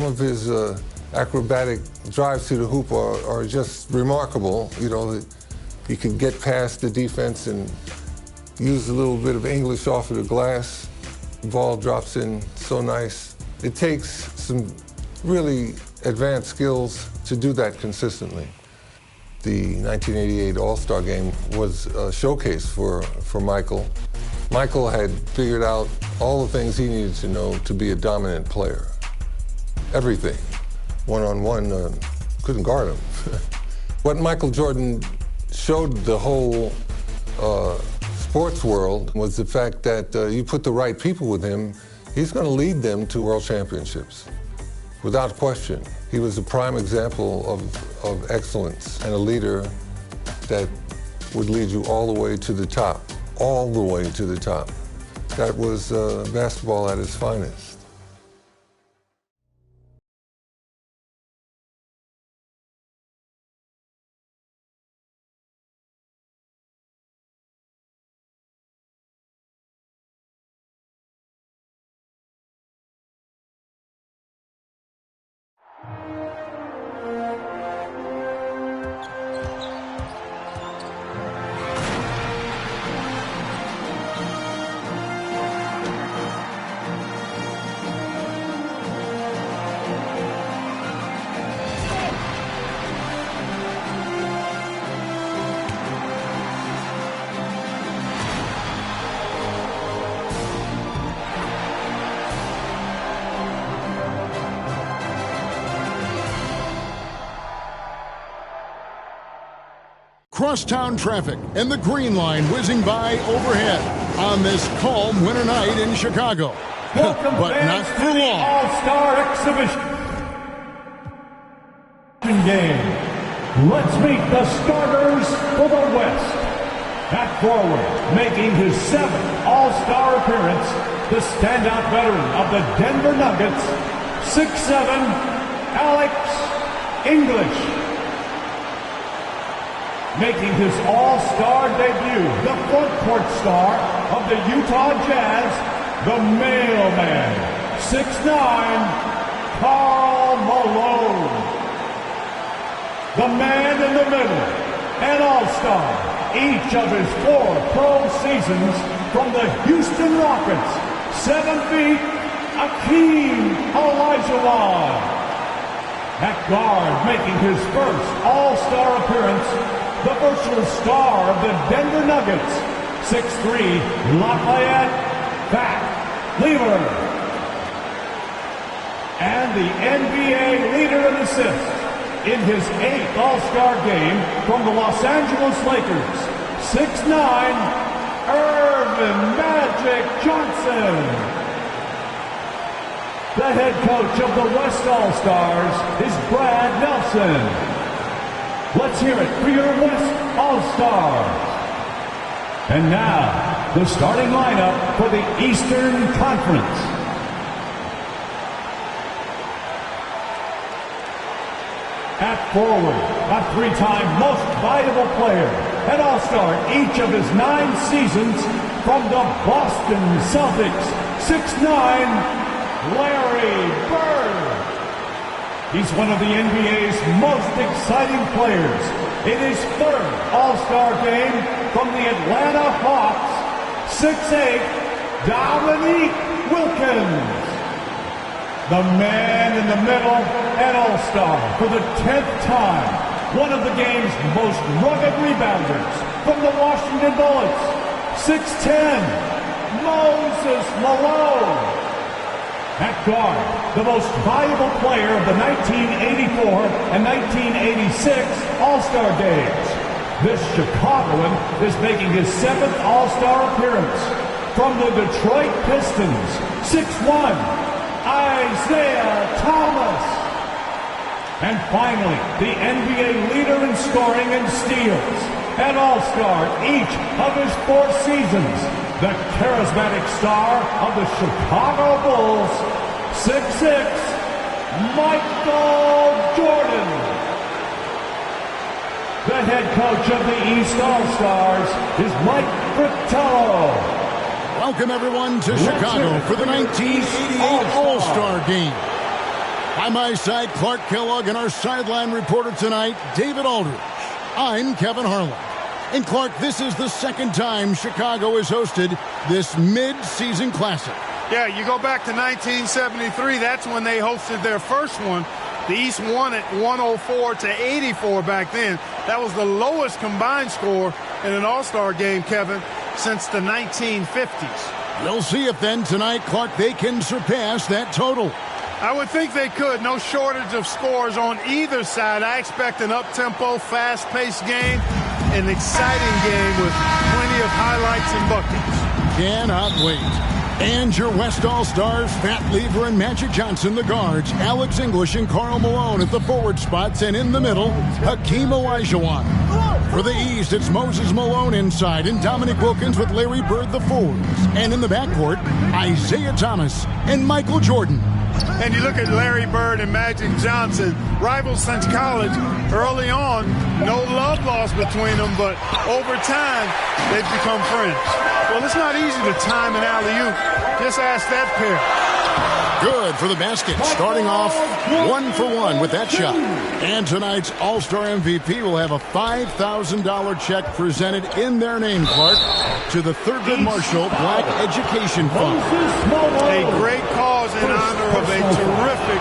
Some of his acrobatic drives to the hoop are just remarkable. You know, he can get past the defense and use a little bit of English off of the glass. The ball drops in so nice. It takes some really advanced skills to do that consistently. The 1988 All-Star Game was a showcase for Michael. Michael had figured out all the things he needed to know to be a dominant player. Everything. One-on-one, couldn't guard him. What Michael Jordan showed the whole sports world was the fact that you put the right people with him, he's going to lead them to world championships. Without question. He was a prime example of excellence and a leader that would lead you all the way to the top. All the way to the top. That was basketball at its finest. Crosstown traffic and the green line whizzing by overhead on this calm winter night in Chicago. Welcome but not to for the long. All-Star Exhibition game. Let's meet the starters for the West. At forward, making his 7th All-Star appearance, the standout veteran of the Denver Nuggets, 6'7", Alex English. Making his All-Star debut, the front court star of the Utah Jazz, the mailman, 6'9", Karl Malone. The man in the middle, an All-Star, each of his 4 pro seasons from the Houston Rockets, 7 feet, Akeem Olajuwon. At guard, making his first All-Star appearance, the versatile star of the Denver Nuggets, 6'3", Lafayette Fat Lever. And the NBA leader in assists in his 8th All-Star game from the Los Angeles Lakers, 6'9", Irvin Magic Johnson. The head coach of the West All-Stars is Brad Nelson. Let's hear it for your West All-Stars. And now, the starting lineup for the Eastern Conference. At forward, a 3-time most valuable player, an All-Star each of his 9 seasons from the Boston Celtics, 6'9", Larry Bird. He's one of the NBA's most exciting players. In his 3rd All-Star game from the Atlanta Hawks, 6'8", Dominique Wilkins. The man in the middle, an All-Star for the 10th time. One of the game's most rugged rebounders from the Washington Bullets, 6'10", Moses Malone. At guard, the most valuable player of the 1984 and 1986 All-Star Games. This Chicagoan is making his 7th All-Star appearance. From the Detroit Pistons, 6'1", Isaiah Thomas. And finally, the NBA leader in scoring and steals. An All-Star each of his 4 seasons. The charismatic star of the Chicago Bulls, 6'6", Michael Jordan. The head coach of the East All-Stars is Mike Fratello. Welcome everyone to Chicago for the 1988 All-Star Game. By my side, Clark Kellogg, and our sideline reporter tonight, David Aldridge. I'm Kevin Harlan. And Clark, this is the second time Chicago has hosted this mid-season classic. Yeah, you go back to 1973, that's when they hosted their first one. The East won at 104-84 back then. That was the lowest combined score in an All-Star game, Kevin, since the 1950s. We'll see if then tonight, Clark, they can surpass that total. I would think they could. No shortage of scores on either side. I expect an up-tempo, fast-paced game, an exciting game with plenty of highlights and buckets. Cannot wait. And your West All-Stars, Pat Lever and Magic Johnson, the guards, Alex English and Karl Malone at the forward spots, and in the middle, Hakeem Olajuwon. For the East, it's Moses Malone inside, and Dominic Wilkins with Larry Bird, the forwards. And in the backcourt, Isaiah Thomas and Michael Jordan. And you look at Larry Bird and Magic Johnson, rivals since college. Early on, no love lost between them, but over time, they've become friends. Well, it's not easy to time an alley-oop. Just ask that pair. Good for the basket, starting off 1 for 1 with that shot. And tonight's All-Star MVP will have a $5,000 check presented in their name, Clark, to the Thurgood Marshall Black Education Fund. A great cause in honor of a terrific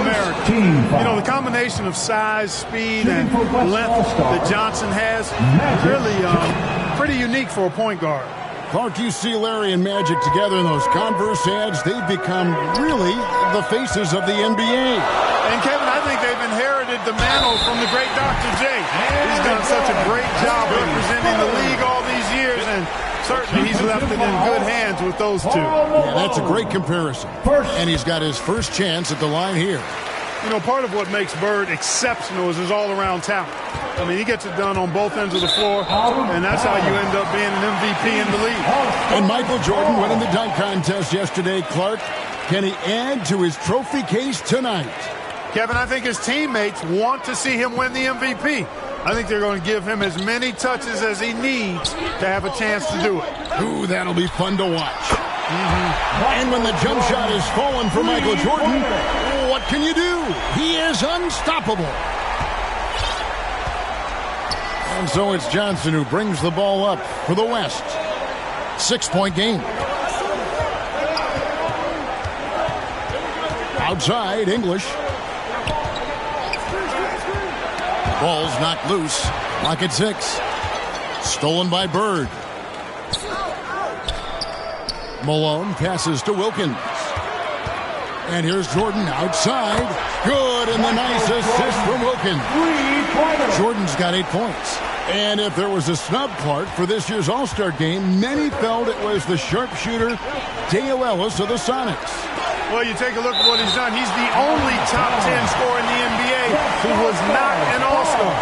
American. You know, the combination of size, speed, and length that Johnson has is really pretty unique for a point guard. Clark, you see Larry and Magic together in those Converse ads. They've become really the faces of the NBA. And, Kevin, I think they've inherited the mantle from the great Dr. J. He's done such a great job representing the league all these years, and certainly he's left it in good hands with those two. Yeah, that's a great comparison. And he's got his first chance at the line here. You know, part of what makes Bird exceptional is his all-around talent. I mean, he gets it done on both ends of the floor, and that's how you end up being an MVP in the league. And Michael Jordan winning the dunk contest yesterday, Clark. Can he add to his trophy case tonight? Kevin, I think his teammates want to see him win the MVP. I think they're going to give him as many touches as he needs to have a chance to do it. Ooh, that'll be fun to watch. And when the jump shot is fallen for Michael Jordan, what can you do? He is unstoppable. And so it's Johnson who brings the ball up for the West. 6-point game. Outside, English. Ball's knocked loose. Clock at 6. Stolen by Bird. Malone passes to Wilkins. And here's Jordan outside. Good, and the nice assist from Wilkins. Jordan's got 8 points. And if there was a snub, Clark, for this year's All-Star game, many felt it was the sharpshooter Dale Ellis of the Sonics. Well, you take a look at what he's done. He's the only top 10 scorer in the NBA who was not an All-Star.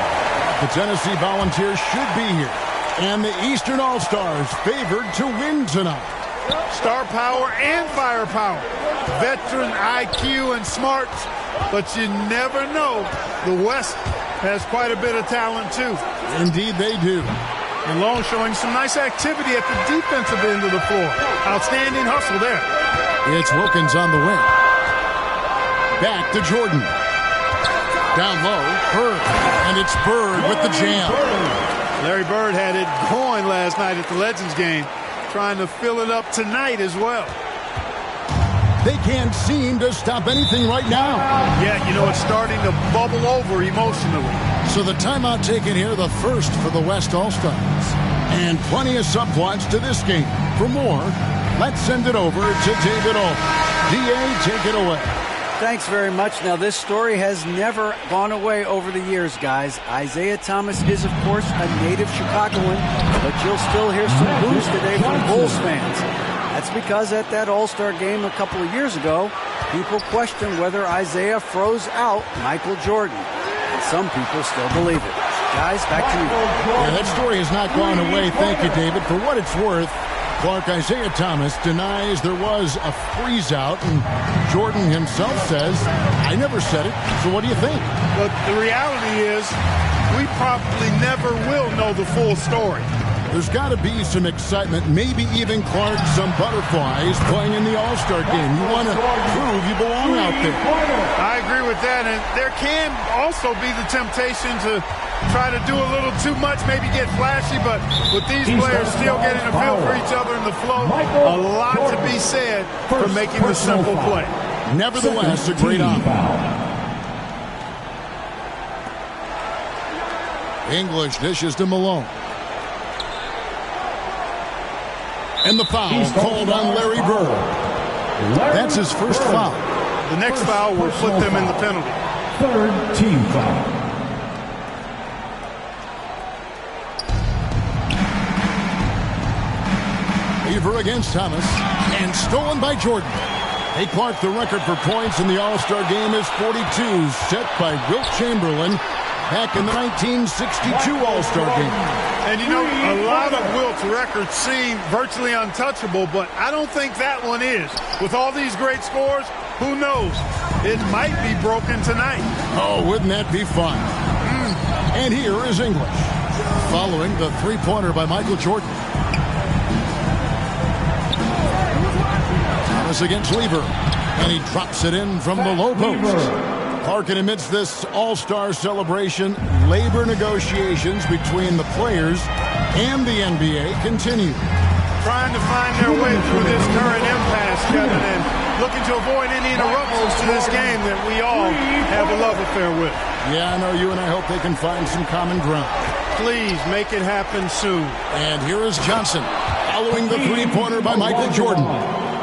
The Tennessee Volunteers should be here. And the Eastern All-Stars favored to win tonight. Star power and firepower. Veteran IQ and smarts. But you never know. The West has quite a bit of talent, too. Indeed, they do. Malone showing some nice activity at the defensive end of the floor. Outstanding hustle there. It's Wilkins on the wing. Back to Jordan. Down low, Bird. And it's Bird with the jam. Larry Bird had it going last night at the Legends game. Trying to fill it up tonight as well. They can't seem to stop anything right now. Yeah, you know, it's starting to bubble over emotionally. So the timeout taken here, the first for the West All-Stars. And plenty of subplots to this game. For more, let's send it over to David Aldridge. D.A., take it away. Thanks very much. Now, this story has never gone away over the years, guys. Isaiah Thomas is, of course, a native Chicagoan, but you'll still hear some boos today from Bulls fans. That's because at that All-Star game a couple of years ago, people questioned whether Isaiah froze out Michael Jordan. And some people still believe it. Guys, back to you. Yeah, that story has not gone away. Thank you, David. For what it's worth, Clark, Isaiah Thomas denies there was a freeze-out, and Jordan himself says, I never said it, so what do you think? But the reality is, we probably never will know the full story. There's got to be some excitement, maybe even, Clark, some butterflies playing in the All-Star game. You want to prove you belong out there. I agree with that, and there can also be the temptation to try to do a little too much, maybe get flashy, but with these players still getting a feel for each other in the flow, a lot to be said for making the simple play. Nevertheless, a great op. English dishes to Malone. And the foul called on Larry Bird. That's his first foul. The next foul will put them in the penalty. Third team foul. Lever against Thomas, and stolen by Jordan. Hey, Clark, the record for points in the All-Star game is 42, set by Wilt Chamberlain back in the 1962 All-Star game. And, you know, a lot of Wilt's records seem virtually untouchable, but I don't think that one is. With all these great scores, who knows? It might be broken tonight. Oh, wouldn't that be fun? And here is English, following the three-pointer by Michael Jordan. Thomas against Lever, and he drops it in from the low post. Clark, amidst this All-Star celebration, labor negotiations between the players and the NBA continue. Trying to find their way through this current impasse, Kevin, and looking to avoid any interruptions to this game that we all have a love affair with. Yeah, I know you and I hope they can find some common ground. Please make it happen soon. And here is Johnson, following the three-pointer by Michael Jordan.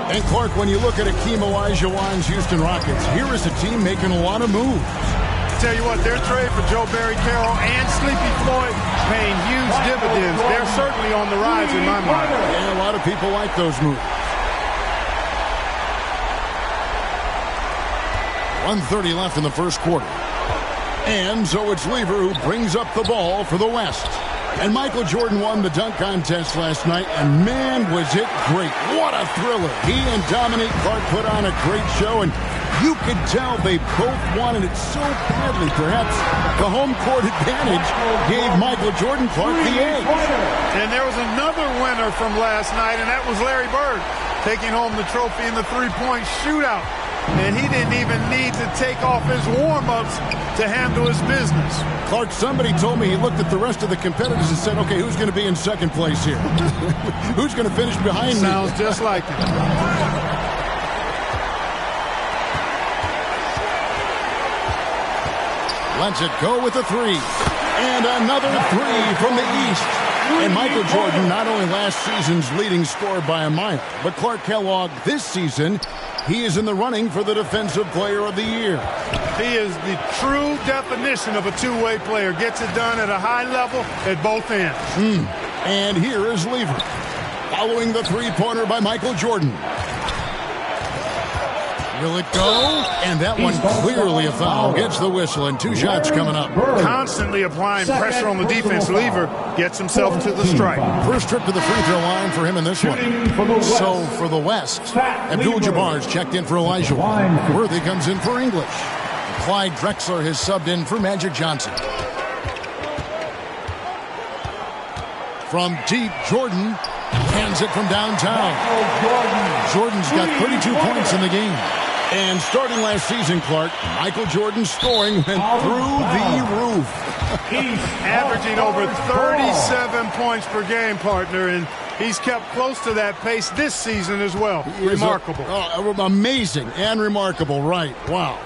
And Clark, when you look at Hakeem Olajuwon's Houston Rockets, here is a team making a lot of moves. I tell you what, their trade for Joe Barry Carroll and Sleepy Floyd paying huge dividends. They're certainly on the rise in my mind. And a lot of people like those moves. 1:30 left in the first quarter. And so it's Lever who brings up the ball for the West. And Michael Jordan won the dunk contest last night, and man, was it great. What a thriller. He and Dominique Clark put on a great show, and you could tell they both wanted it so badly. Perhaps the home court advantage gave Michael Jordan Clark the edge. And there was another winner from last night, and that was Larry Bird, taking home the trophy in the three-point shootout. And he didn't even need to take off his warm-ups to handle his business. Clark, somebody told me he looked at the rest of the competitors and said, okay, who's going to be in second place here? Who's going to finish behind me? Sounds just like it. Lets it go with a three. And another three from the East. And Michael Jordan, not only last season's leading scorer by a mile, but Clark Kellogg this season, he is in the running for the Defensive Player of the Year. He is the true definition of a two-way player. Gets it done at a high level at both ends. And here is Lever, following the three-pointer by Michael Jordan. Will it go? And that one clearly a foul. Gets the whistle, and two shots coming up. Constantly applying pressure on the defense. Lever gets himself to the stripe. First trip to the free throw line for him in this one. So for the West, Abdul-Jabbar's checked in for Olajuwon. Worthy comes in for English. Clyde Drexler has subbed in for Magic Johnson. From deep, Jordan hands it from downtown. Jordan's got 32 points in the game. And starting last season, Clark, Michael Jordan's scoring went through the roof. Averaging over 37 points per game, partner, and he's kept close to that pace this season as well. Remarkable. Amazing and remarkable, right. Wow.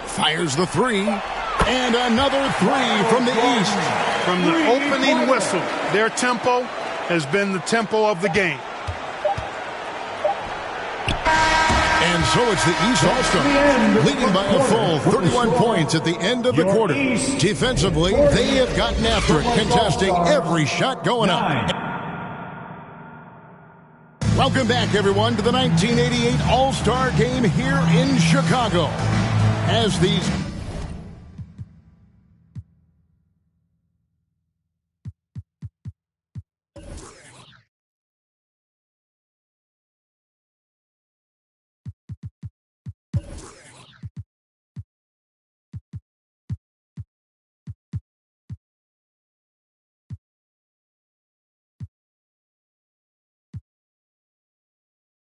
Fires the three. And another three from the East. From the opening whistle, their tempo has been the tempo of the game. And so it's the East All-Stars, leading by a full 31 points at the end of the quarter. Defensively, they have gotten after it, contesting every shot going up. Welcome back, everyone, to the 1988 All-Star Game here in Chicago. As these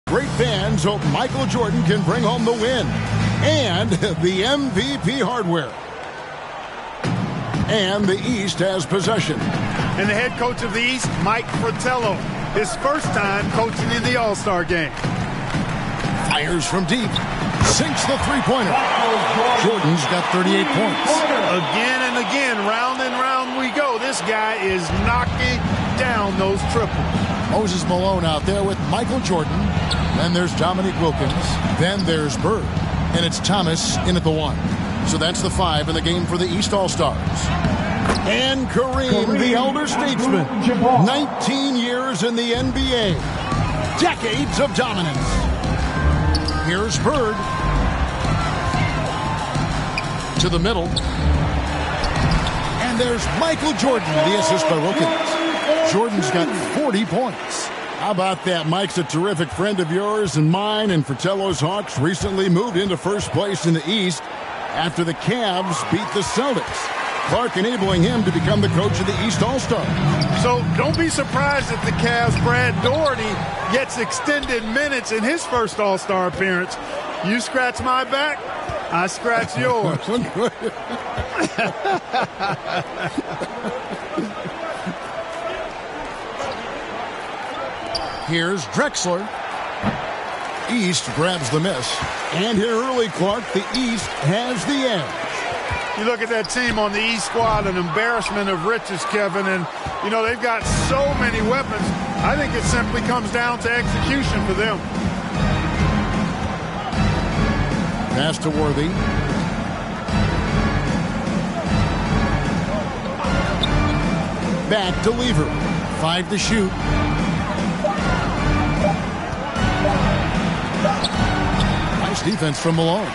Great fans hope Michael Jordan can bring home the win and the MVP hardware. And the East has possession. And the head coach of the East, Mike Fratello, his first time coaching in the All-Star game. Fires from deep. Sinks the three-pointer. Jordan's got 38 points. Again and again, round and round we go. This guy is knocking down those triples. Moses Malone out there with Michael Jordan. Then there's Dominique Wilkins. Then there's Bird. And it's Thomas in at the 1. So that's the 5 in the game for the East All-Stars. And Kareem, the elder statesman. 19 years in the NBA. Decades of dominance. Here's Bird. To the middle. And there's Michael Jordan, the assist by Wilkins. Jordan's got 40 points. How about that? Mike's a terrific friend of yours and mine, and Fratello's Hawks recently moved into first place in the East after the Cavs beat the Celtics. Clark enabling him to become the coach of the East All-Stars. So don't be surprised if the Cavs' Brad Daugherty gets extended minutes in his first All-Star appearance. You scratch my back, I scratch yours. Here's Drexler. East grabs the miss. And here early, Clark, the East has the edge. You look at that team on the East squad, an embarrassment of riches, Kevin, and, you know, they've got so many weapons. I think it simply comes down to execution for them. Pass to Worthy. Back to Lever. 5 to shoot. Nice defense from Malone.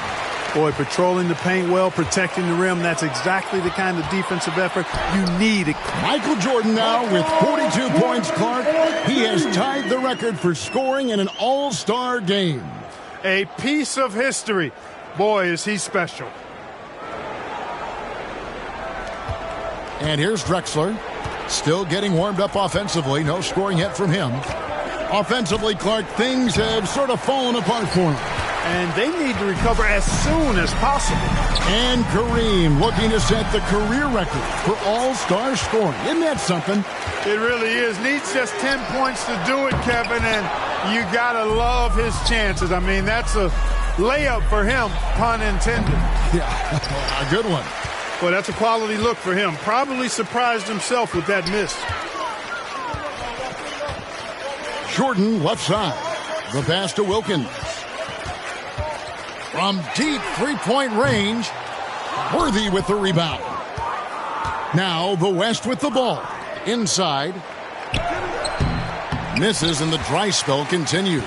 Boy, patrolling the paint well, protecting the rim. That's exactly the kind of defensive effort you need. Michael Jordan now with 42 points, Clark. He has tied the record for scoring in an all-star game. A piece of history. Boy, is he special. And here's Drexler. Still getting warmed up offensively. No scoring yet from him. Offensively, Clark, things have sort of fallen apart for him. And they need to recover as soon as possible. And Kareem looking to set the career record for all-star scoring. Isn't that something? It really is. Needs just 10 points to do it, Kevin, and you got to love his chances. I mean, that's a layup for him, pun intended. Yeah, a good one. Well, that's a quality look for him. Probably surprised himself with that miss. Jordan left side. The pass to Wilkins. From deep three-point range, Worthy with the rebound. Now the West with the ball. Inside. Misses and the dry spell continues.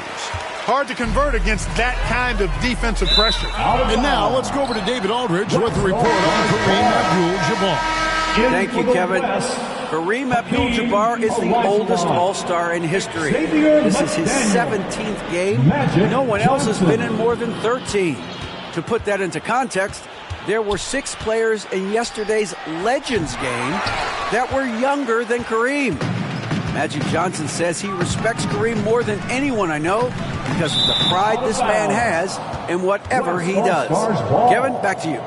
Hard to convert against that kind of defensive pressure. And now let's go over to David Aldridge with a report on Kareem Abdul-Jabbar. Thank you, Kevin. Kareem Abdul-Jabbar is the oldest All-Star in history. This is his 17th game. No one else has been in more than 13. To put that into context, there were 6 players in yesterday's Legends game that were younger than Kareem. Magic Johnson says he respects Kareem more than anyone I know because of the pride this man has in whatever he does. Kevin, back to you.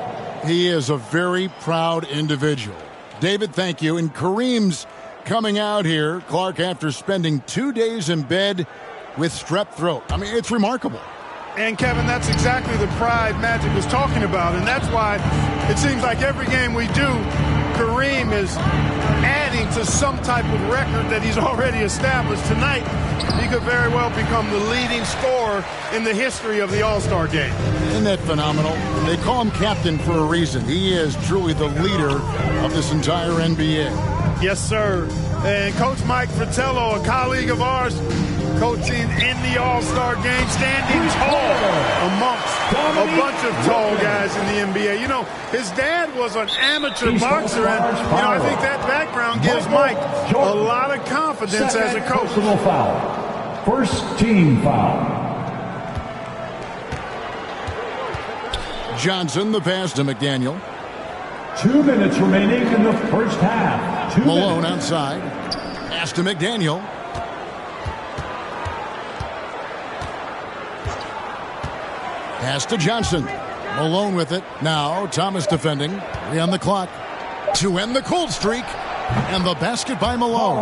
He is a very proud individual. David, thank you. And Kareem's coming out here, Clark, after spending 2 days in bed with strep throat. I mean, it's remarkable. And, Kevin, that's exactly the pride Magic was talking about. And that's why it seems like every game we do, Kareem is adding to some type of record that he's already established. Tonight, he could very well become the leading scorer in the history of the All-Star game. Isn't that phenomenal? They call him captain for a reason. He is truly the leader of this entire NBA. Yes, sir. And Coach Mike Fratello, a colleague of ours, coaching in the All-Star game, standing tall amongst a bunch of tall guys in the NBA. You know, his dad was an amateur boxer, and, you know, I think that background gives Mike a lot of confidence as a coach. Foul. First team foul. Johnson, the pass to McDaniel. 2 minutes remaining in the first half. Malone outside. Pass to McDaniel. Pass to Johnson. Malone with it. Now Thomas defending. 3 on the clock to end the cold streak. And the basket by Malone.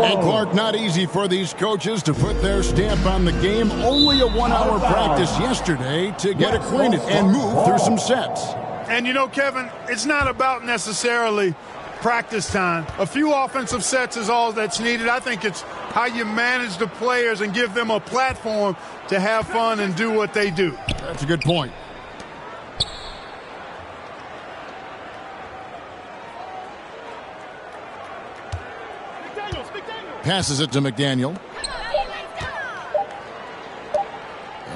And Clark, not easy for these coaches to put their stamp on the game. Only a 1-hour practice yesterday to get acquainted and move through some sets. And you know, Kevin, it's not about necessarily practice time. A few offensive sets is all that's needed. I think it's how you manage the players and give them a platform to have fun and do what they do. That's a good point. Passes it to McDaniel.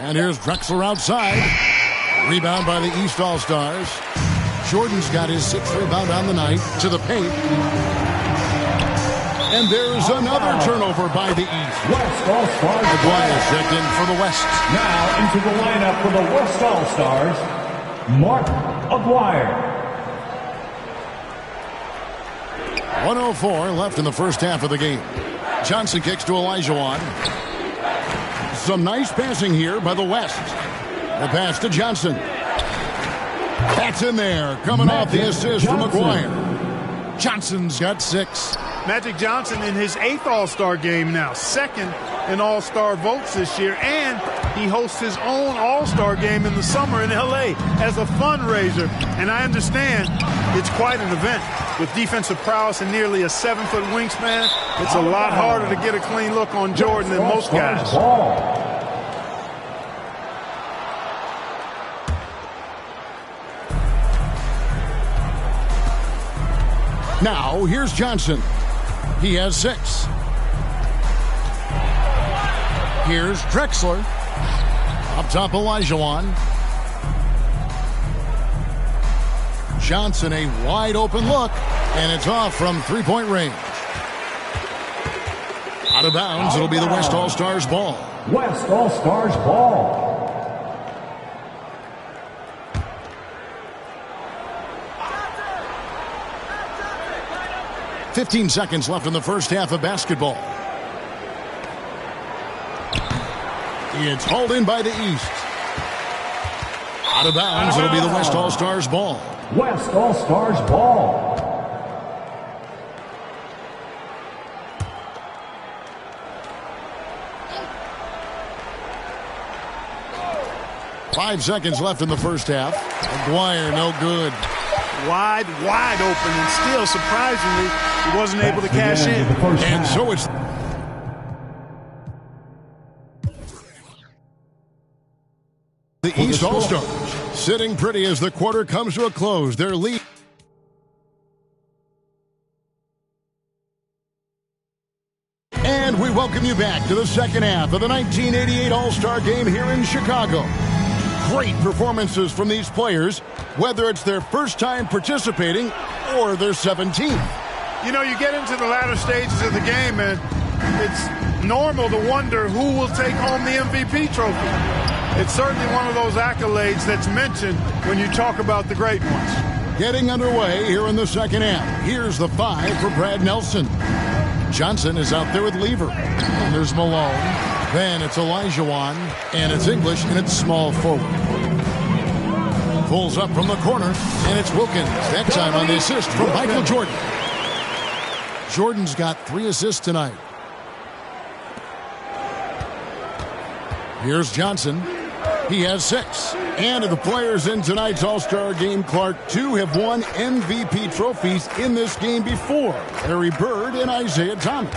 And here's Drexler outside. Rebound by the East All-Stars. Jordan's got his 6th rebound on the night to the paint. And there's another turnover by the East. West All-Stars. Aguirre checked in for the West. Now into the lineup for the West All-Stars, Mark Aguirre. 1:04 left in the first half of the game. Johnson kicks to Olajuwon. Some nice passing here by the West. The pass to Johnson. That's in there, coming off the assist from Aguirre. Johnson's got 6. Magic Johnson in his 8th All-Star game now, 2nd in All-Star votes this year, and he hosts his own All-Star game in the summer in L.A. as a fundraiser. And I understand it's quite an event. With defensive prowess and nearly a 7-foot wingspan, it's a lot harder to get a clean look on Jordan than most guys. Now, here's Johnson. He has 6. Here's Drexler. Up top, Olajuwon. Johnson, a wide open look, and it's off from 3-point range. Out of bounds, it'll be the West All-Stars ball. West All-Stars ball. "15 seconds left in the first half of basketball. It's hauled in by the East. Out of bounds, it'll be the West All-Stars ball. West All-Stars ball. Five seconds left in the first half. Aguirre, no good. Wide open, and still, surprisingly, he wasn't able to cash in. And so it's the East All-Stars sitting pretty as the quarter comes to a close. Their lead. And we welcome you back to the second half of the 1988 All-Star Game here in Chicago. Great performances from these players, whether it's their first time participating or their 17th. You know, you get into the latter stages of the game, and it's normal to wonder who will take home the MVP trophy. It's certainly one of those accolades that's mentioned when you talk about the great ones. Getting underway here in the second half. Here's the 5 for Brad Nelson. Johnson is out there with Lever. And there's Malone. Then it's Olajuwon. And it's English, and it's small forward. Pulls up from the corner, and it's Wilkins. That time on the assist from Michael Jordan. Jordan's got 3 assists tonight. Here's Johnson. He has 6. And of the players in tonight's All-Star Game, Clark, 2 have won MVP trophies in this game before. Larry Bird and Isaiah Thomas.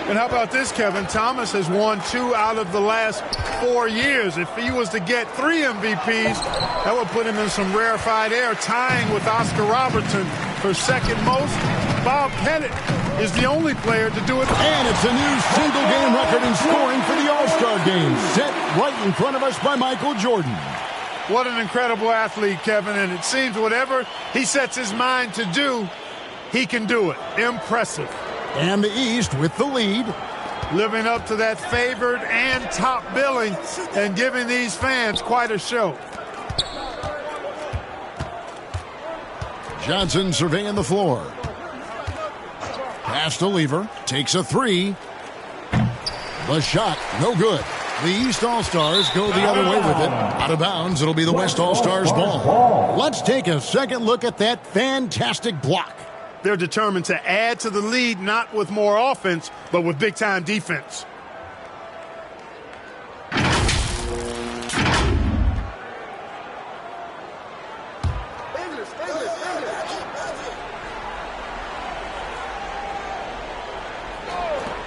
And how about this, Kevin? Thomas has won 2 out of the last 4 years. If he was to get 3 MVPs, that would put him in some rarefied air, tying with Oscar Robertson for second most. Bob Pettit is the only player to do it. And it's a new single-game record in scoring for the All-Star Game, set right in front of us by Michael Jordan. What an incredible athlete, Kevin, and it seems whatever he sets his mind to do, he can do it. Impressive. And the East with the lead. Living up to that favored and top billing and giving these fans quite a show. Johnson surveying the floor. Pass to Lever. Takes a 3. The shot, no good. The East All-Stars go the other way with it. Out of bounds, it'll be the West All-Stars ball. Let's take a second look at that fantastic block. They're determined to add to the lead, not with more offense, but with big-time defense.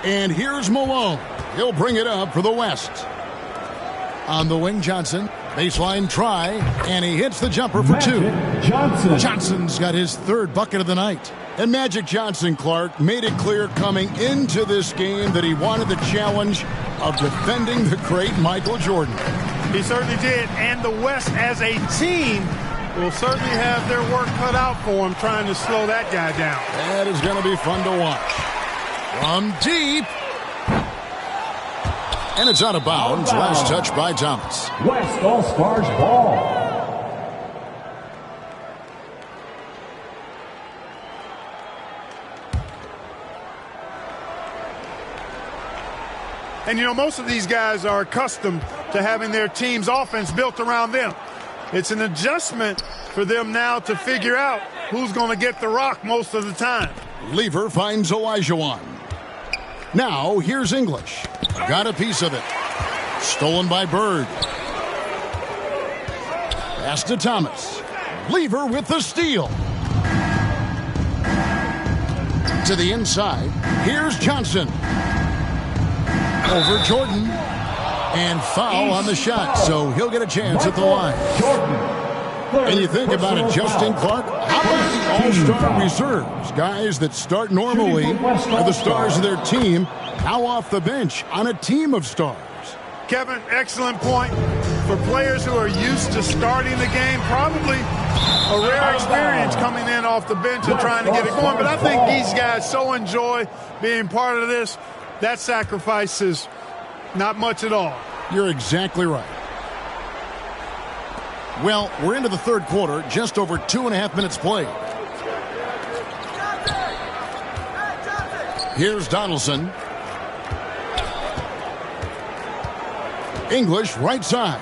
And here's Malone. He'll bring it up for the West. On the wing, Johnson. Baseline try, and he hits the jumper for two. Johnson's got his third bucket of the night. And Magic Johnson, Clark, made it clear coming into this game that he wanted the challenge of defending the great Michael Jordan. He certainly did, and the West as a team will certainly have their work cut out for him trying to slow that guy down. That is going to be fun to watch. From deep. And it's out of bounds. Last touch by Thomas. West All-Stars ball. And, you know, most of these guys are accustomed to having their team's offense built around them. It's an adjustment for them now to figure out who's going to get the rock most of the time. Lever finds Olajuwon. Now, here's English. Got a piece of it. Stolen by Bird. Pass to Thomas. Lever with the steal. To the inside. Here's Johnson. Over Jordan. And foul on the shot, so he'll get a chance at the line. And you think about it, Justin Clark, how about the All-Star reserves? Guys that start normally are the stars of their team, now off the bench on a team of stars. Kevin, excellent point. For players who are used to starting the game, probably a rare experience coming in off the bench and trying to get it going. But I think these guys so enjoy being part of this, that sacrifice is not much at all. You're exactly right. Well, we're into the third quarter, just over 2.5 minutes played. Here's Donaldson. English, right side.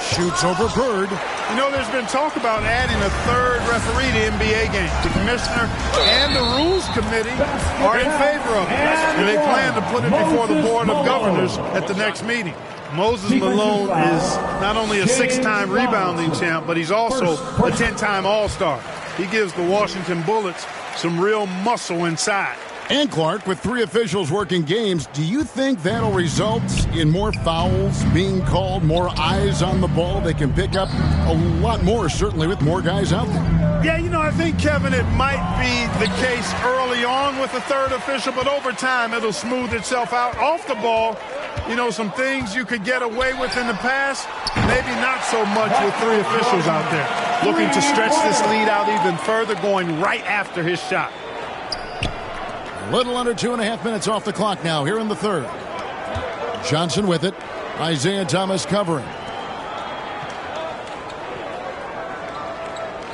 Shoots over Bird. You know, there's been talk about adding a third referee to NBA games. The commissioner and the rules committee are in favor of it. And they plan to put it before the board of governors at the next meeting. Moses Malone is not only a 6-time rebounding champ, but he's also a 10-time All-Star. He gives the Washington Bullets some real muscle inside. And Clark, with 3 officials working games, do you think that'll result in more fouls being called, more eyes on the ball? They can pick up a lot more, certainly with more guys out there. Yeah, you know, I think, Kevin, it might be the case early on with the third official, but over time it'll smooth itself out. Off the ball, you know, some things you could get away with in the past, maybe not so much with 3 officials out there. Looking to stretch this lead out even further, going right after his shot. A little under 2.5 minutes off the clock now here in the third. Johnson with it. Isaiah Thomas covering.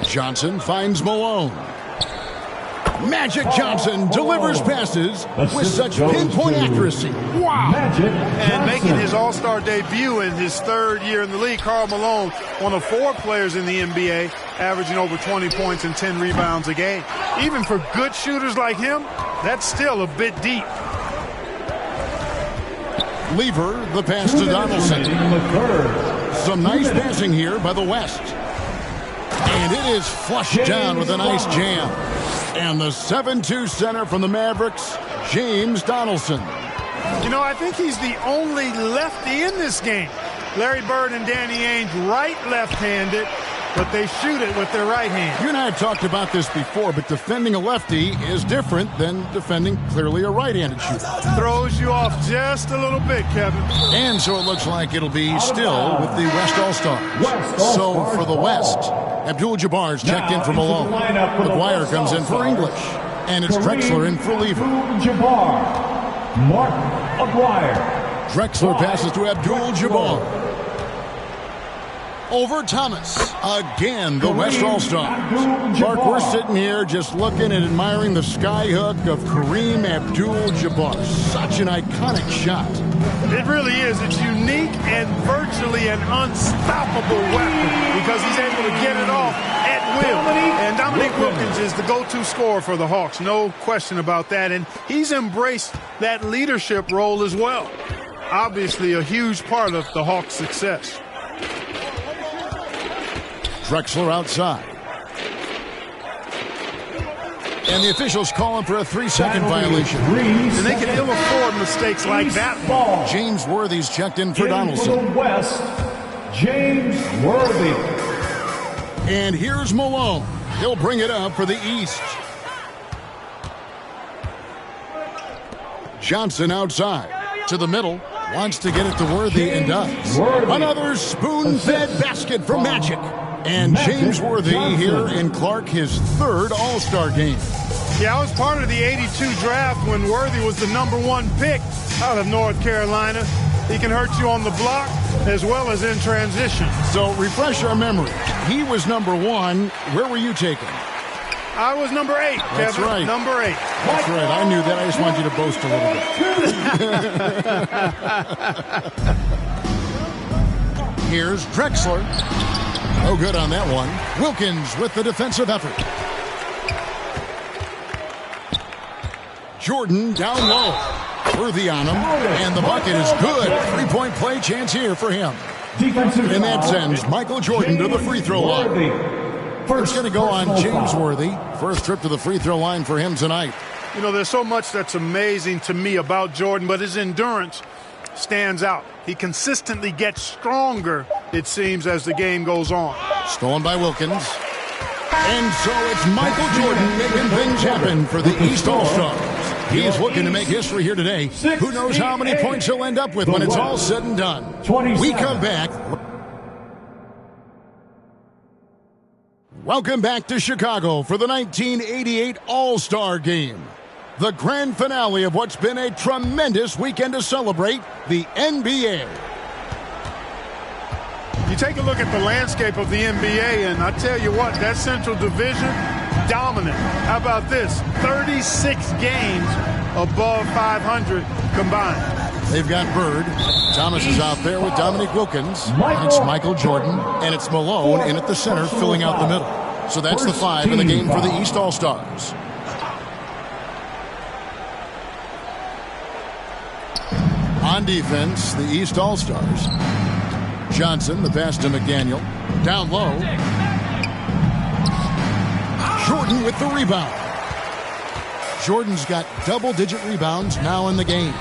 Johnson finds Malone. Magic Johnson delivers passes with such pinpoint accuracy. Wow. And making his All-Star debut in his 3rd year in the league, Karl Malone, one of 4 players in the NBA, averaging over 20 points and 10 rebounds a game. Even for good shooters like him, that's still a bit deep. Lever, the pass to Donaldson. Some nice passing here by the West. And it is flushed down with a nice jam. And the 7-2 center from the Mavericks, James Donaldson. You know, I think he's the only lefty in this game. Larry Bird and Danny Ainge right left-handed, but they shoot it with their right hand. You and I have talked about this before, but defending a lefty is different than defending clearly a right-handed shooter. Throws you off just a little bit, Kevin. And so it looks like it'll be still with the West All-Stars. So for the West, Abdul-Jabbar's checked in for Malone. McGuire comes in for English. And it's Drexler in for Lever. Mark McGuire. Drexler passes to Abdul-Jabbar. over Thomas. Again, the West All-Stars. Clark, we're sitting here just looking and admiring the skyhook of Kareem Abdul-Jabbar. Such an iconic shot. It really is. It's unique and virtually an unstoppable weapon because he's able to get it off at will. And Dominique Wilkins is the go-to scorer for the Hawks. No question about that. And he's embraced that leadership role as well. Obviously a huge part of the Hawks' success. Drexler outside. And the officials calling for a 3-second violation. And they can ill afford mistakes like that one. James Worthy's checked in for Donaldson. For the West, James Worthy. And here's Malone. He'll bring it up for the East. Johnson outside. To the middle. Wants to get it to Worthy and does. Another spoon-fed basket for Magic. And James Worthy here in Clark, his third All-Star game. Yeah, I was part of the 82 draft when Worthy was the #1 pick out of North Carolina. He can hurt you on the block as well as in transition. So refresh our memory. He was #1. Where were you taken? I was number 8, Kevin. That's right. Number 8. That's right. I knew that. I just wanted you to boast a little bit. Here's Drexler. No good on that one. Wilkins with the defensive effort. Jordan down low. Worthy on him. And the bucket is good. 3-point play chance here for him. And that sends Michael Jordan to the free throw line. It's going to go on James Worthy. First trip to the free throw line for him tonight. You know, there's so much that's amazing to me about Jordan, but his endurance stands out. He consistently gets stronger, it seems, as the game goes on. Stolen by Wilkins. And so it's Michael Jordan making things happen for the East All-Stars. He's looking to make history here today. Who knows how many points he'll end up with when it's all said and done. We come back. Welcome back to Chicago for the 1988 All-Star Game. The grand finale of what's been a tremendous weekend to celebrate the NBA. You take a look at the landscape of the NBA, and I tell you what, that Central Division, dominant. How about this? 36 games above 500 combined. They've got Bird. Thomas is out there with Dominique Wilkins. It's Michael Jordan, and it's Malone in at the center, filling out the middle. So that's the 5 in the game for the East All-Stars. On defense, the East All-Stars. Johnson, the pass to McDaniel. Down low. Jordan with the rebound. Jordan's got double-digit rebounds now in the game.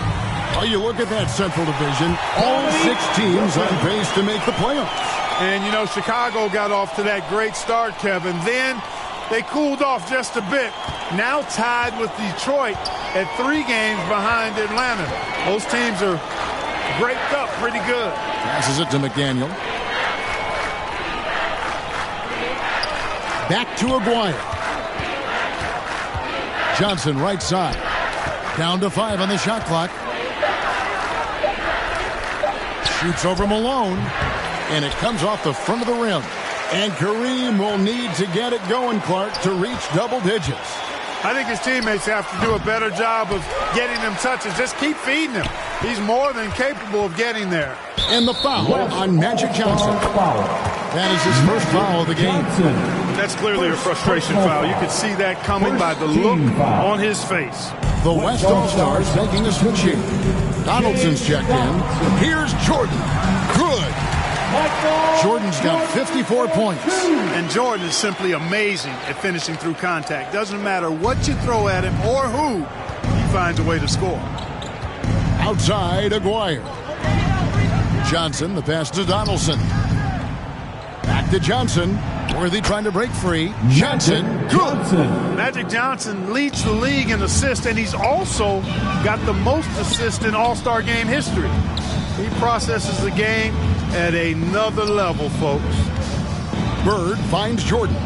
Oh, you look at that Central Division. All 6 teams on pace to make the playoffs. And, you know, Chicago got off to that great start, Kevin. Then they cooled off just a bit. Now tied with Detroit at 3 games behind Atlanta. Those teams are breaked up pretty good. Passes it to McDaniel. Back to Aguirre. Johnson right side. Down to 5 on the shot clock. Shoots over Malone. And it comes off the front of the rim. And Kareem will need to get it going, Clark, to reach double digits. I think his teammates have to do a better job of getting him touches. Just keep feeding him. He's more than capable of getting there. And the foul on Magic Johnson. That is his first foul of the game. That's clearly a frustration foul. You could see that coming by the look on his face. The West All-Stars making a switch here. Donaldson's checked in. Here's Jordan. Good. Jordan's got 54 points. And Jordan is simply amazing at finishing through contact. Doesn't matter what you throw at him or who, he finds a way to score. Outside, Aguirre. Johnson, the pass to Donaldson. Back to Johnson. Worthy trying to break free. Johnson, good. Magic Johnson leads the league in assists, and he's also got the most assists in All-Star game history. He processes the game at another level, folks. Bird finds Jordan.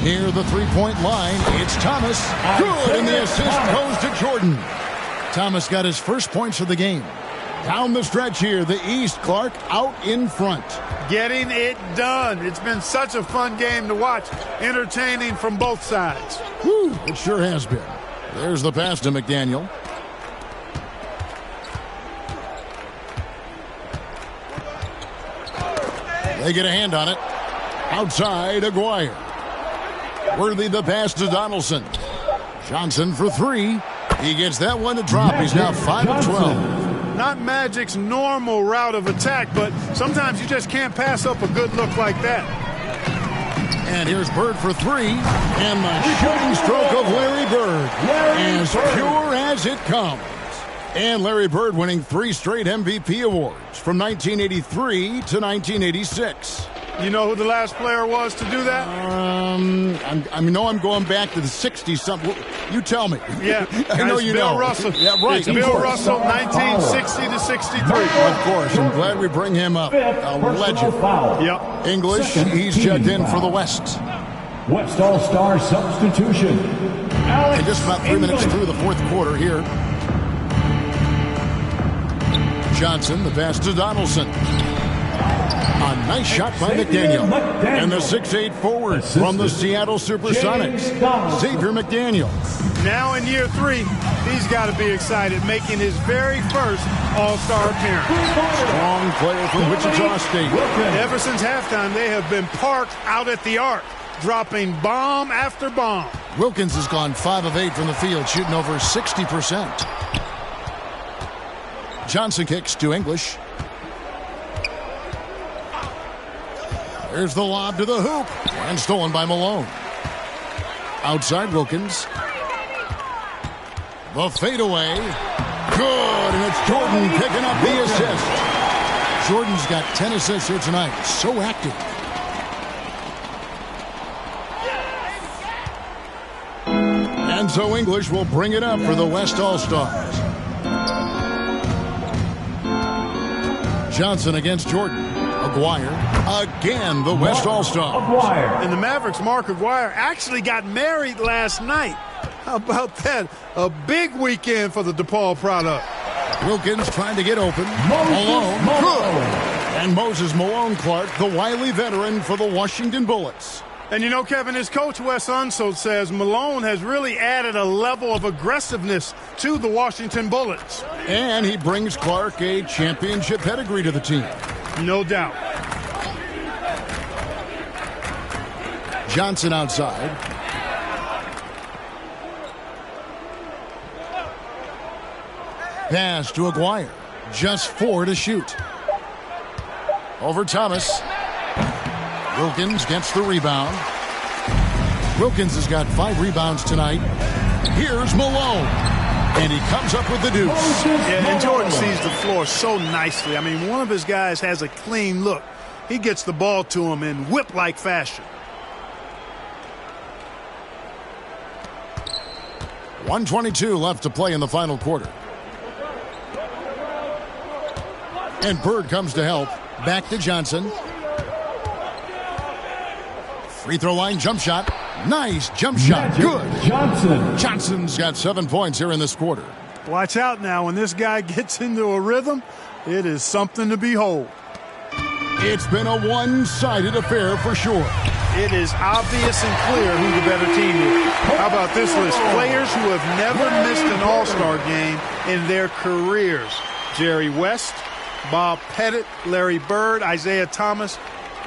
Near the three-point line, it's Thomas. Good, and the assist goes to Jordan. Thomas got his first points of the game. Down the stretch here, the East, Clark out in front. Getting it done. It's been such a fun game to watch. Entertaining from both sides. Whew, it sure has been. There's the pass to McDaniel. They get a hand on it. Outside, Aguirre. Worthy the pass to Donaldson. Johnson for three. He gets that one to drop. He's now 5 of 12. Not Magic's normal route of attack, but sometimes you just can't pass up a good look like that. And here's Bird for three. And the shooting stroke of Larry Bird. As pure as it comes. And Larry Bird winning 3 straight MVP awards from 1983 to 1986. You know who the last player was to do that? I'm going back to the 60s. You tell me. Yeah, I know you Bill know. Russell. Yeah, right. It's Bill Russell, 1960 to 63. Of course. I'm glad we bring him up. A legend. Yep. English, he's checked in for the West. West All-Star substitution. And just about 3 minutes through the fourth quarter here. Johnson, the pass to Donaldson. A nice shot by McDaniel. And the 6'8 forward from the Seattle Supersonics, Xavier McDaniel. Now in year 3, he's got to be excited, making his very first All-Star appearance. Strong player from Wichita State. Ever since halftime, they have been parked out at the arc, dropping bomb after bomb. Wilkins has gone 5 of 8 from the field, shooting over 60%. Johnson kicks to English. There's the lob to the hoop. And stolen by Malone. Outside Wilkins. The fadeaway. Good. And it's Jordan picking up the assist. Jordan's got 10 assists here tonight. So active. And so English will bring it up for the West All-Stars. Johnson against Jordan. Aguirre. Again, the West All-Star. And the Mavericks' Mark Aguirre actually got married last night. How about that? A big weekend for the DePaul product. Wilkins trying to get open. Malone. Good. And Moses Malone Clark, the wily veteran for the Washington Bullets. And you know, Kevin, his coach Wes Unseld says Malone has really added a level of aggressiveness to the Washington Bullets. And he brings Clark a championship pedigree to the team. No doubt. Johnson outside. Pass to Aguirre. Just 4 to shoot. Over Thomas. Wilkins gets the rebound. Wilkins has got 5 rebounds tonight. Here's Malone. And he comes up with the deuce. Yeah, and Jordan sees the floor so nicely. I mean, one of his guys has a clean look. He gets the ball to him in whip-like fashion. 1:22 left to play in the final quarter. And Bird comes to help. Back to Johnson. Free throw line jump shot. Nice jump shot. Good. Johnson's got 7 points here in this quarter. Watch out now. When this guy gets into a rhythm, it is something to behold. It's been a one-sided affair for sure. It is obvious and clear who the better team is. How about this list? Players who have never missed an All-Star game in their careers. Jerry West, Bob Pettit, Larry Bird, Isaiah Thomas,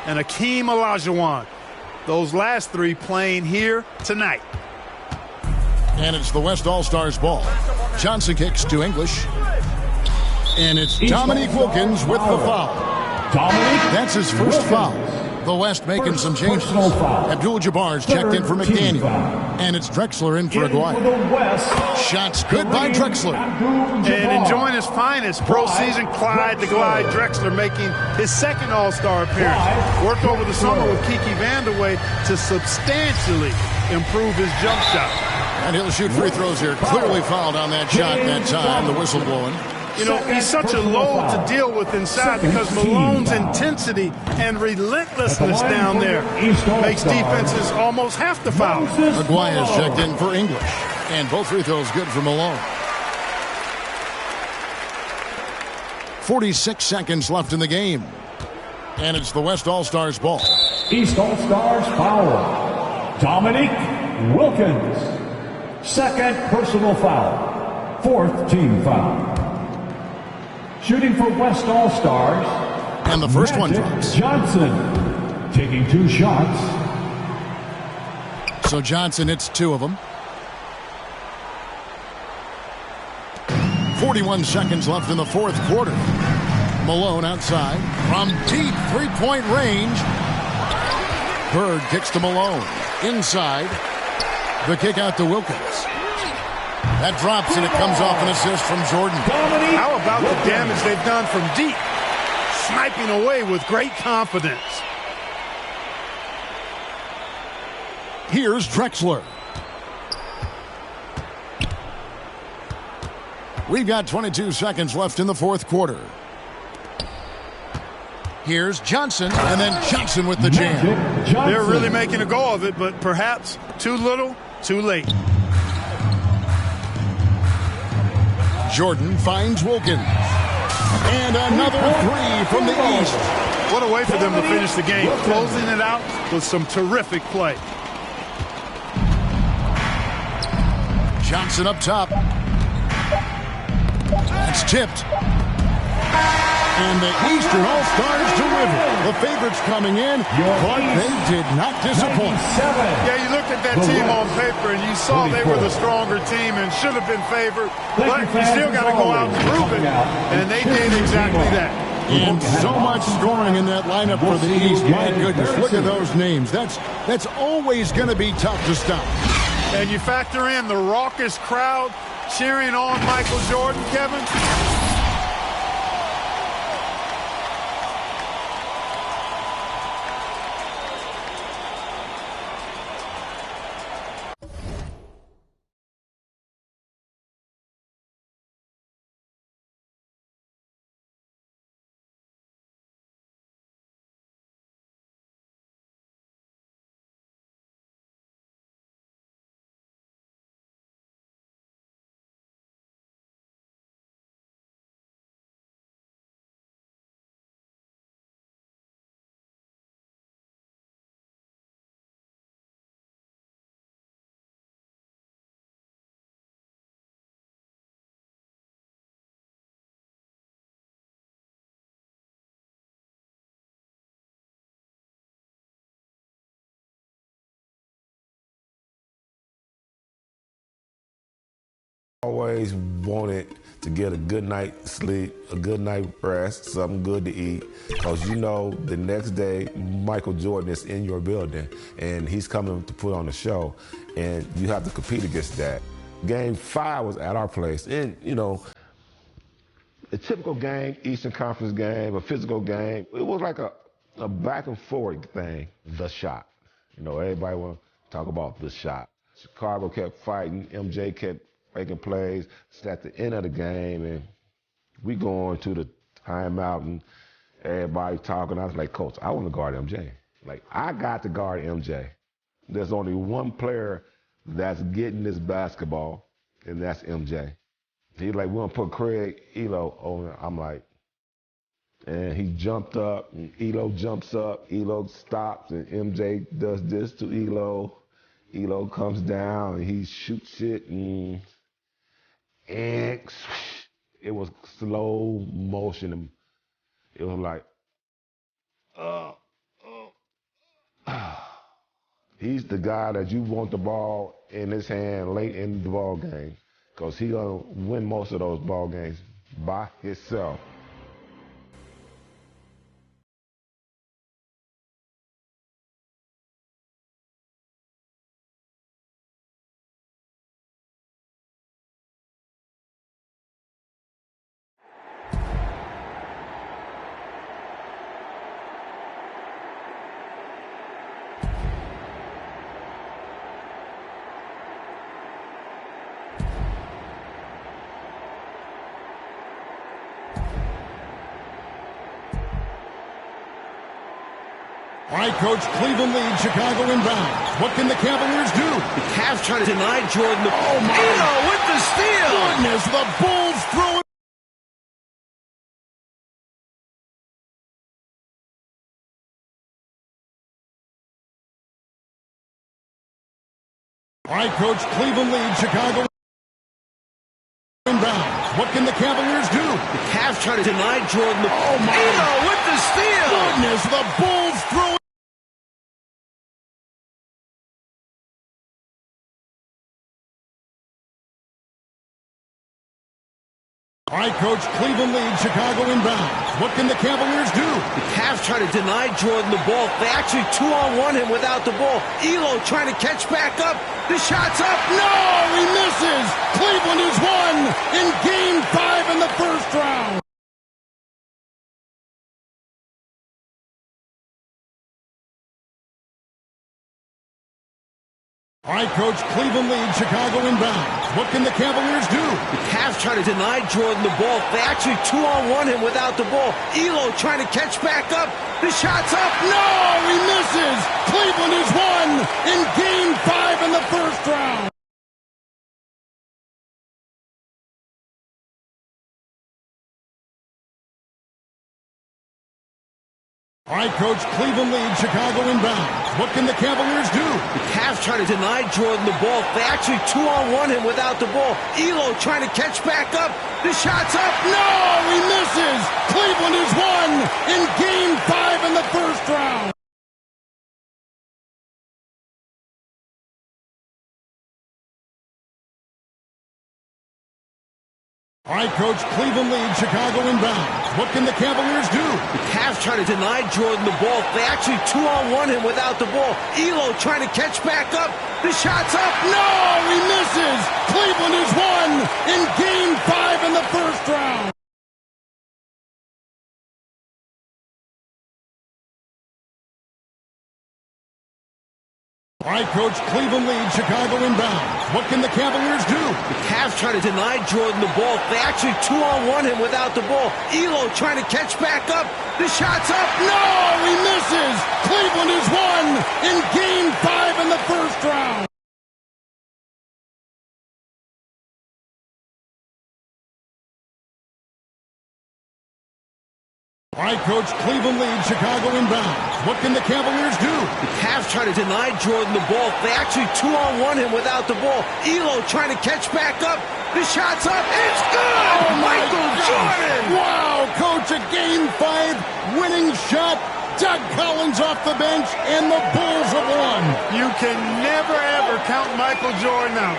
and Hakeem Olajuwon. Those last 3 playing here tonight. And it's the West All-Stars ball. Johnson kicks to English. And it's Dominique Wilkins with the foul. That's his first foul. The West making some changes. Abdul-Jabbar's checked in for McDaniel. And it's Drexler in for Aguirre. Shots good by Drexler. And enjoying his finest pro season, Clyde the Glide Drexler making his second All-Star appearance. Worked over the summer with Kiki Vandeweghe to substantially improve his jump shot. And he'll shoot free throws here. Clearly fouled on that shot that time. The whistle blowing. You know, he's such a load to deal with inside because Malone's intensity and relentlessness down there makes defenses almost have to foul. Aguirre's checked in for English. And both free throws good for Malone. 46 seconds left in the game. And it's the West All-Stars ball. East All-Stars foul. Dominique Wilkins. Second personal foul. Fourth team foul. Shooting for West All-Stars. And the first one Magic drops. Johnson taking 2 shots. So Johnson hits 2 of them. 41 seconds left in the fourth quarter. Malone outside from deep three-point range. Bird kicks to Malone. Inside. The kick out to Wilkins. That drops and it comes off an assist from Jordan. How about the damage they've done from deep? Sniping away with great confidence. Here's Drexler. We've got 22 seconds left in the fourth quarter. Here's Johnson, and then Johnson with the jam. They're really making a go of it, but perhaps too little, too late. Jordan finds Wilkins. And another 3 from the East. What a way for them to finish the game, closing it out with some terrific play. Johnson up top. That's tipped. And the Eastern All-Stars deliver. The favorites coming in, but they did not disappoint. Yeah, you looked at that team on paper and you saw they were the stronger team and should have been favored, but you still got to go out and prove it, and they did exactly that. And so much scoring in that lineup for the East. My goodness, look at those names. That's always going to be tough to stop. And you factor in the raucous crowd cheering on Michael Jordan, Kevin. Always wanted to get a good night's sleep, a good night rest, something good to eat, because you know the next day Michael Jordan is in your building and he's coming to put on a show, and you have to compete against that. Game 5 was at our place, and you know, a typical game, Eastern Conference game, a physical game, it was like a back and forth thing, the shot. You know, everybody want to talk about the shot. Chicago kept fighting, MJ kept making plays. It's at the end of the game, and we going to the timeout, and everybody talking. I was like, Coach, I want to guard MJ. Like, I got to guard MJ. There's only one player that's getting this basketball, and that's MJ. He's like, we're going to put Craig Elo on it. I'm like, and he jumped up, and Elo jumps up. Elo stops, and MJ does this to Elo. Elo comes down, and he shoots it, and it was slow motion. It was like, he's the guy that you want the ball in his hand late in the ball game, because he's going to win most of those ball games by himself. All right, Coach, Cleveland leads, Chicago inbound. What can the Cavaliers do? The Cavs trying to deny Jordan. Oh, my with the steal. goodness, the Bulls throw it. All right, Coach, Cleveland leads, Chicago inbounds. What can the Cavaliers do? The Cavs trying to deny Jordan the ball. Oh, my Elo with the steal. goodness, the Bulls throw it. All right, Coach, Cleveland leads, Chicago inbounds. What can the Cavaliers do? The Cavs trying to deny Jordan the ball. They actually 2-on-1 him without the ball. Elo trying to catch back up. The shot's up. No, he misses. Cleveland has won in Game 5 in the first round. All right, Coach, Cleveland leads, Chicago inbounds. What can the Cavaliers do? The Cavs trying to deny Jordan the ball. They actually 2-on-1 him without the ball. Elo trying to catch back up. The shot's up. No, he misses. Cleveland has won in Game 5 in the first round. All right, Coach, Cleveland leads, Chicago inbounds. What can the Cavaliers do? The Cavs trying to deny Jordan the ball. They actually 2-on-1 him without the ball. Elo trying to catch back up. The shot's up. No, he misses. Cleveland has won in Game 5 in the first round. All right, Coach, Cleveland leads, Chicago inbounds. What can the Cavaliers do? The Cavs trying to deny Jordan the ball. They actually 2-on-1 him without the ball. Elo trying to catch back up. The shot's up. No, he misses. Cleveland has won in Game 5 in the first round. All right, Coach, Cleveland leads, Chicago inbounds. What can the Cavaliers do? The Cavs trying to deny Jordan the ball. They actually 2-on-1 him without the ball. Elo trying to catch back up. The shot's up. No, he misses. Cleveland has won in Game 5 in the first round. All right, Coach, Cleveland leads, Chicago inbounds. What can the Cavaliers do? The Cavs trying to deny Jordan the ball. They actually 2-on-1 him without the ball. Elo trying to catch back up. The shot's up. It's good. Oh, Michael Jordan. Wow, Coach, a Game 5 winning shot. Doug Collins off the bench, and the Bulls have won. You can never, ever count Michael Jordan out.